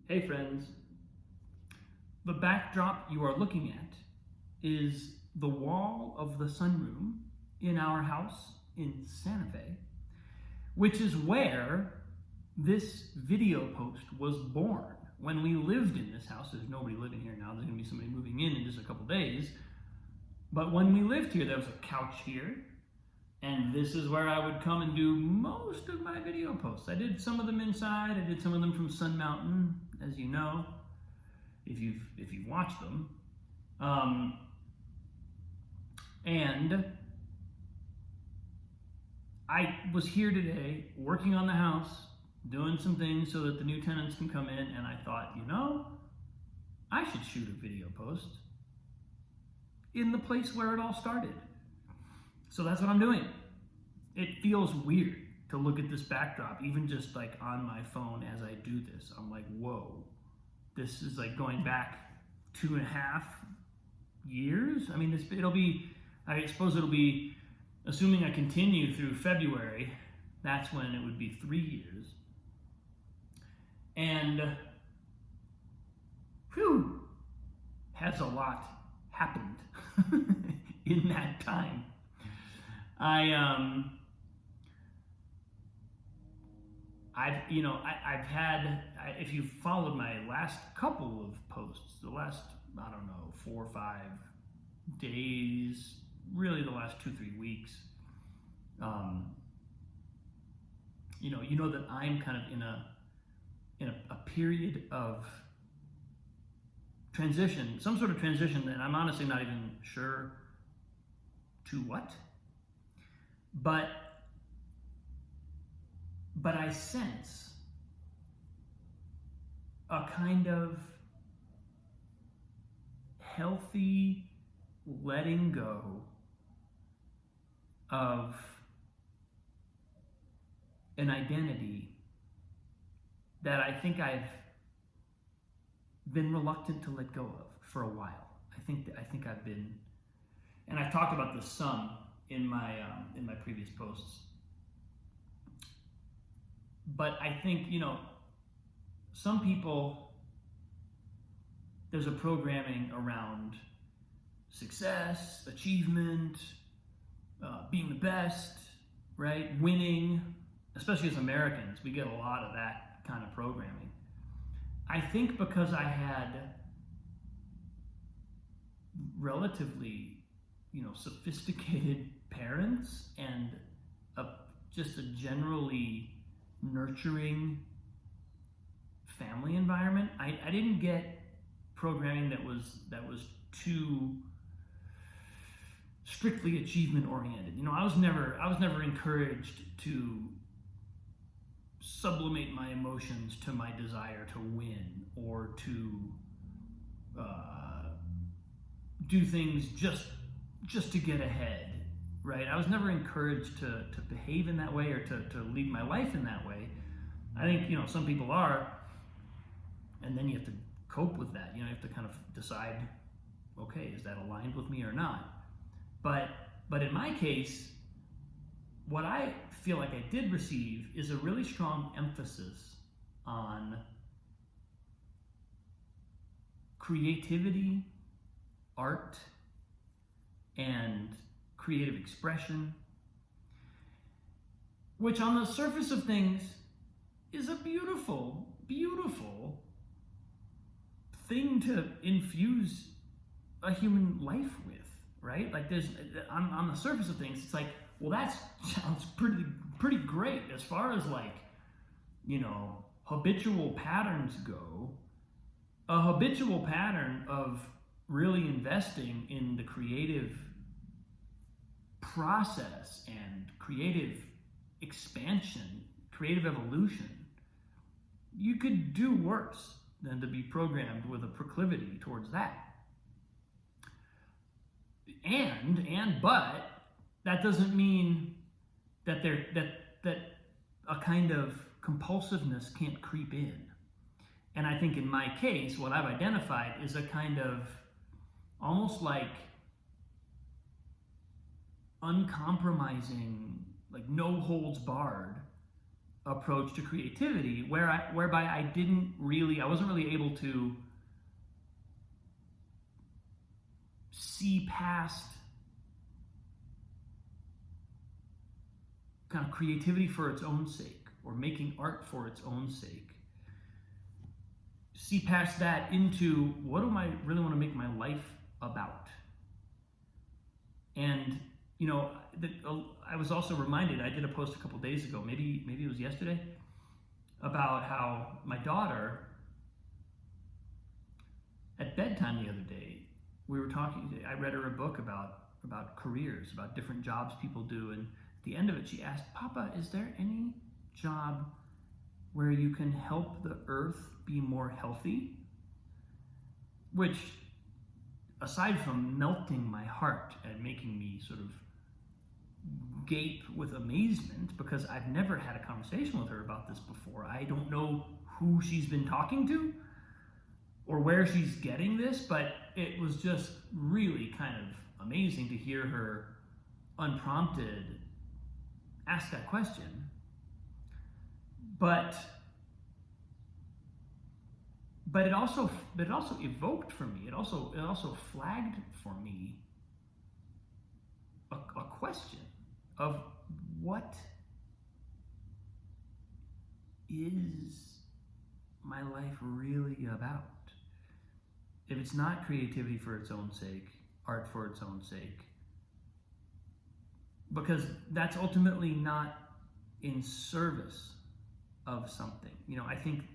Hey friends, the backdrop you are looking at is the wall of the sunroom in our house in Santa Fe, which is where this video post was born. When we lived in this house, there's nobody living here now, there's gonna be somebody moving in just a couple days, but when we lived here, there was a couch here, and this is where I would come and do most of my video posts. I did some of them inside, I did some of them from Sun Mountain, as you know, if you've watched them. And I was here today working on the house, doing some things so that the new tenants can come in, and I thought, I should shoot a video post in the place where it all started. So that's what I'm doing. It feels weird to look at this backdrop, even just like on my phone as I do this. I'm like, whoa, this is like going back 2.5 years. I mean, I suppose it'll be, assuming I continue through February, that's when it would be 3 years. And, has a lot happened in that time. I've had, if you've followed my last couple of posts, the last, 4 or 5 days, really the last 2-3 weeks, you know that I'm kind of in a period of transition, some sort of transition that I'm honestly not even sure to what. But I sense a kind of healthy letting go of an identity that I think I've been reluctant to let go of for a while. I think I've been, and I've talked about this some in my previous posts. But I think, some people, there's a programming around success, achievement, being the best, right? Winning, especially as Americans, we get a lot of that kind of programming. I think because I had relatively, sophisticated parents and just a generally nurturing family environment, I didn't get programming that was too strictly achievement oriented. I was never encouraged to sublimate my emotions to my desire to win or to do things just to get ahead, right? I was never encouraged to behave in that way or to lead my life in that way. I think, some people are, and then you have to cope with that. You have to kind of decide, okay, is that aligned with me or not? But in my case, what I feel like I did receive is a really strong emphasis on creativity, art, and creative expression, which on the surface of things is a beautiful, beautiful thing to infuse a human life with, right? Like there's, on the surface of things, it's like, well, that sounds pretty great as far as habitual patterns go. A habitual pattern of really investing in the creative process and creative expansion, creative evolution, you could do worse than to be programmed with a proclivity towards that. But that doesn't mean that that a kind of compulsiveness can't creep in. And I think in my case, what I've identified is a kind of almost like uncompromising, like no holds barred approach to creativity whereby I wasn't really able to see past kind of creativity for its own sake, or making art for its own sake. See past that into, what do I really want to make my life about? And, I was also reminded, I did a post a couple days ago, maybe it was yesterday, about how my daughter, at bedtime the other day, we were talking, I read her a book about careers, about different jobs people do, and at the end of it she asked, "Papa, is there any job where you can help the earth be more healthy?" Which, aside from melting my heart and making me sort of gape with amazement, because I've never had a conversation with her about this before. I don't know who she's been talking to or where she's getting this, but it was just really kind of amazing to hear her unprompted ask that question. But it also evoked for me, it also flagged for me a question of, what is my life really about? If it's not creativity for its own sake, art for its own sake, because that's ultimately not in service of something. I think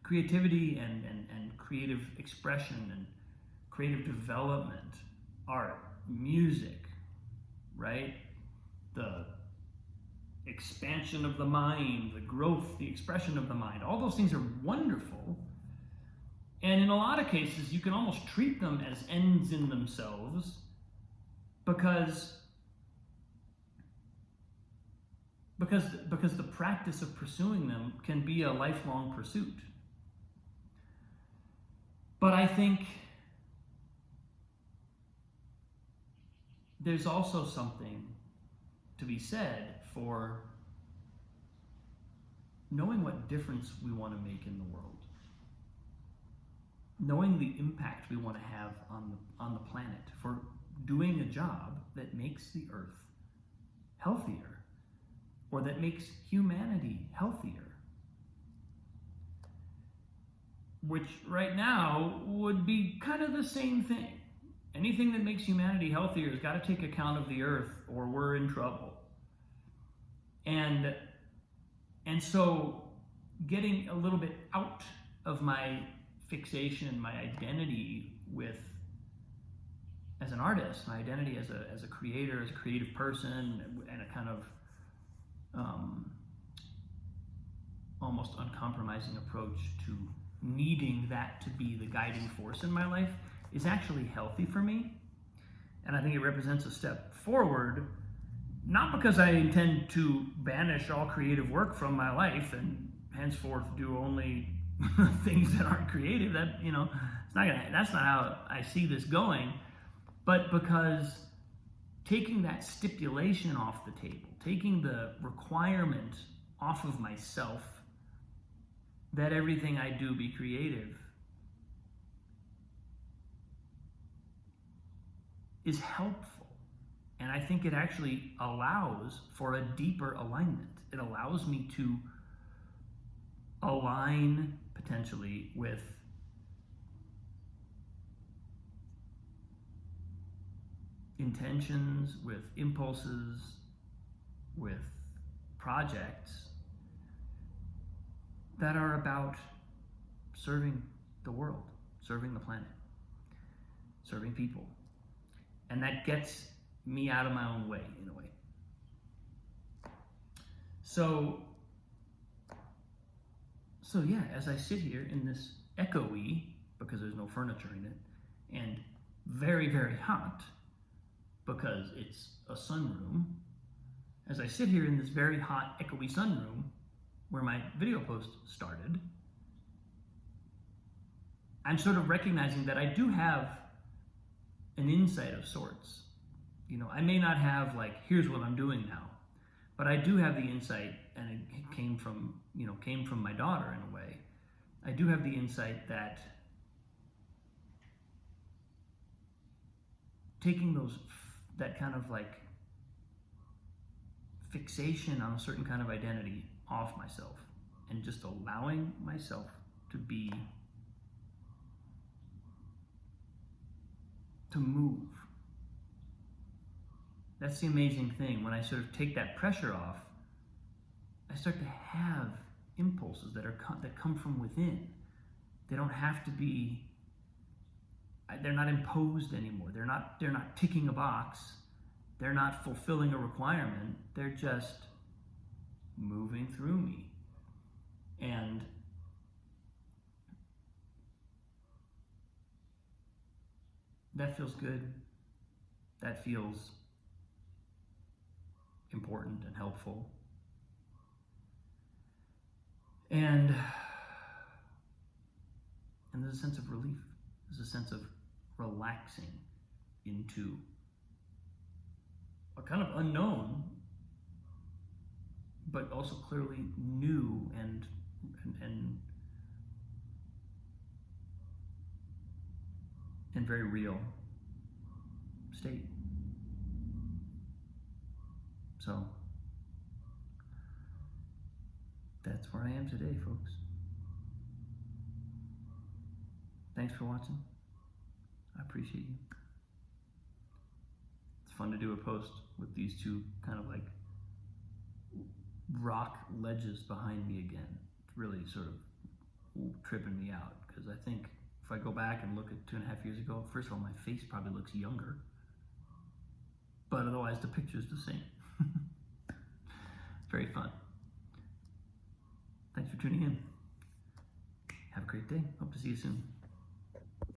creativity and creative expression and creative development, art, music, right? The expansion of the mind, the growth, the expression of the mind, all those things are wonderful. And in a lot of cases, you can almost treat them as ends in themselves, because the practice of pursuing them can be a lifelong pursuit. But I think there's also something to be said for knowing what difference we want to make in the world, knowing the impact we want to have on the planet, for doing a job that makes the earth healthier, or that makes humanity healthier, which right now would be kind of the same thing. Anything that makes humanity healthier has got to take account of the earth, or we're in trouble. And so getting a little bit out of my fixation, my identity as an artist, my identity as a creator, as a creative person, and a kind of almost uncompromising approach to needing that to be the guiding force in my life, is actually healthy for me. And I think it represents a step forward, not because I intend to banish all creative work from my life and henceforth do only things that aren't creative. That's not how I see this going, but because taking that stipulation off the table, taking the requirement off of myself that everything I do be creative, is helpful. And I think it actually allows for a deeper alignment. It allows me to align potentially with intentions, with impulses, with projects that are about serving the world, serving the planet, serving people. And that gets me out of my own way, in a way. So yeah, as I sit here in this echoey, because there's no furniture in it, and very, very hot, because it's a sunroom, as I sit here in this very hot, echoey sunroom, where my video post started, I'm sort of recognizing that I do have an insight of sorts. I may not have here's what I'm doing now, but I do have the insight and it came from, came from my daughter in a way. I do have the insight that taking that kind of like fixation on a certain kind of identity off myself and just allowing myself to move. That's the amazing thing. When I sort of take that pressure off, I start to have impulses that come from within. They don't have to be. They're not imposed anymore. They're not ticking a box. They're not fulfilling a requirement. They're just moving through me. And that feels good. That feels important and helpful. And there's a sense of relief. There's a sense of relaxing into a kind of unknown, but also clearly new and very real state. So that's where I am today, folks. Thanks for watching. I appreciate you. It's fun to do a post with these two kind of like rock ledges behind me again. It's really sort of tripping me out because I think if I go back and look at 2.5 years ago, first of all, my face probably looks younger, but otherwise the picture's the same. Very fun. Thanks for tuning in. Have a great day. Hope to see you soon.